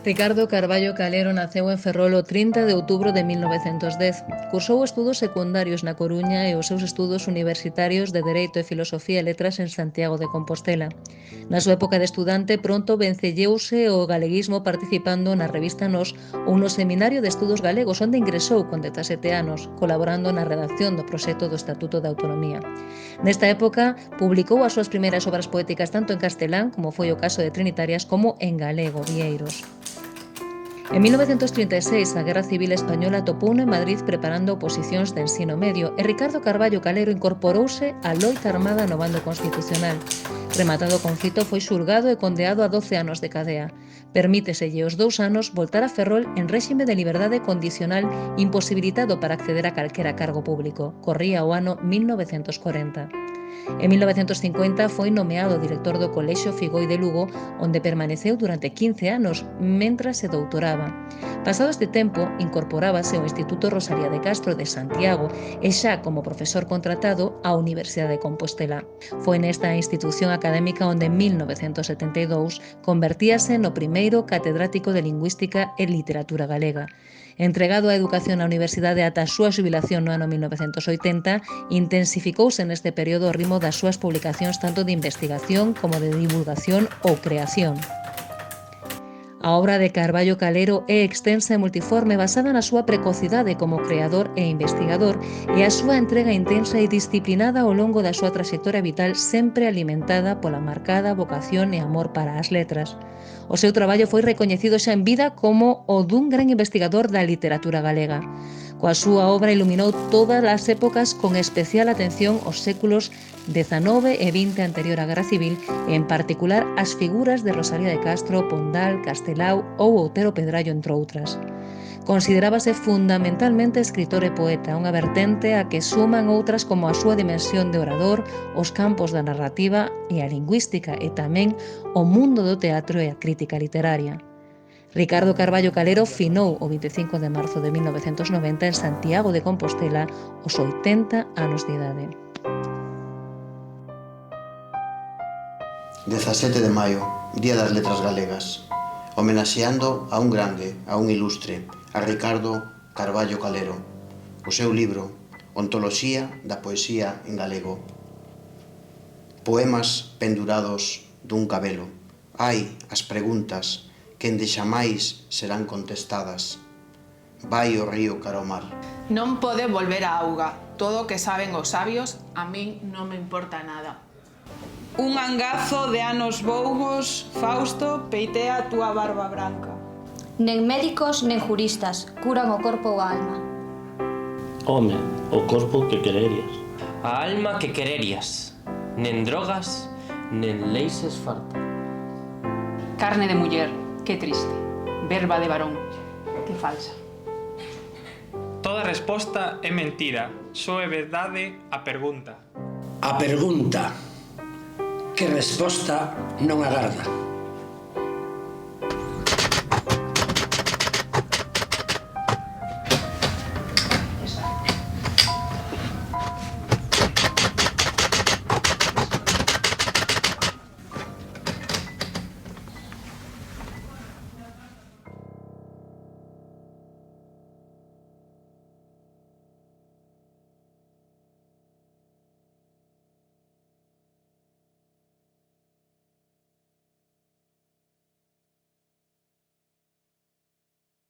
Ricardo Carballo Calero naceu en Ferrol o 30 de outubro de 1910. Cursou estudos secundarios na Coruña e os seus estudos universitarios de Dereito e Filosofía e Letras en Santiago de Compostela. Na súa época de estudante pronto vencelleuse o galeguismo participando na revista Nós ou no Seminario de Estudos Galegos, onde ingresou con 17 anos, colaborando na redacción do proxecto do Estatuto de Autonomía. Nesta época publicou as súas primeiras obras poéticas tanto en castelán, como foi o caso de Trinitarias, como en galego, Vieiros. En 1936, a Guerra Civil Española topouno en Madrid preparando oposicións de ensino medio e Ricardo Carballo Calero incorporouse á loita armada no bando constitucional. Rematado o conflito, foi xulgado e condeado a 12 anos de cadea. Permíteselle os 2 anos voltar a Ferrol en réxime de liberdade condicional imposibilitado para acceder a calquera cargo público. Corría o ano 1940. En 1950 foi nomeado director do Colexio Figoi de Lugo, onde permaneceu durante 15 anos, mentras se doutoraba. Pasado este tempo, incorporábase ao Instituto Rosalía de Castro de Santiago e xa como profesor contratado á Universidade de Compostela. Foi nesta institución académica onde en 1972 convertíase no primeiro catedrático de Lingüística e Literatura Galega. Entregado á educación na universidade ata a súa xubilación no ano 1980, intensificouse neste período o ritmo das súas publicacións tanto de investigación como de divulgación ou creación. A obra de Carballo Calero é extensa e multiforme, basada na súa precocidade como creador e investigador e a súa entrega intensa e disciplinada ao longo da súa traxectoria vital, sempre alimentada pola marcada vocación e amor para as letras. O seu traballo foi recoñecido xa en vida como o dun gran investigador da literatura galega. Coa súa obra iluminou todas as épocas con especial atención aos séculos XIX e XX anterior á Guerra Civil e en particular as figuras de Rosalía de Castro, Pondal, Castelao ou Outero Pedrallo, entre outras. Considerábase fundamentalmente escritor e poeta, unha vertente a que suman outras como a súa dimensión de orador, os campos da narrativa e a lingüística e tamén o mundo do teatro e a crítica literaria. Ricardo Carballo Calero finou o 25 de marzo de 1990 en Santiago de Compostela aos 80 anos de idade. 17 de maio, Día das Letras Galegas. Homenaxeando a un grande, a un ilustre, a Ricardo Carballo Calero. O seu libro, Ontoloxía da Poesía en Galego. Poemas pendurados dun cabelo. Hai as preguntas que ende xamais serán contestadas. Vai o río cara ao mar. Non pode volver a auga. Todo o que saben os sabios, a min non me importa nada. Un angazo de anos vougos, Fausto, peitea a túa barba branca. Nen médicos nen juristas curan o corpo ou a alma. Home, o corpo que quererías. A alma que quererías. Nen drogas, nen leis esfarta. Carne de muller, que triste. Verba de varón, que falsa. Toda resposta é mentira, só é verdade a pergunta. A pergunta, que resposta non agarda.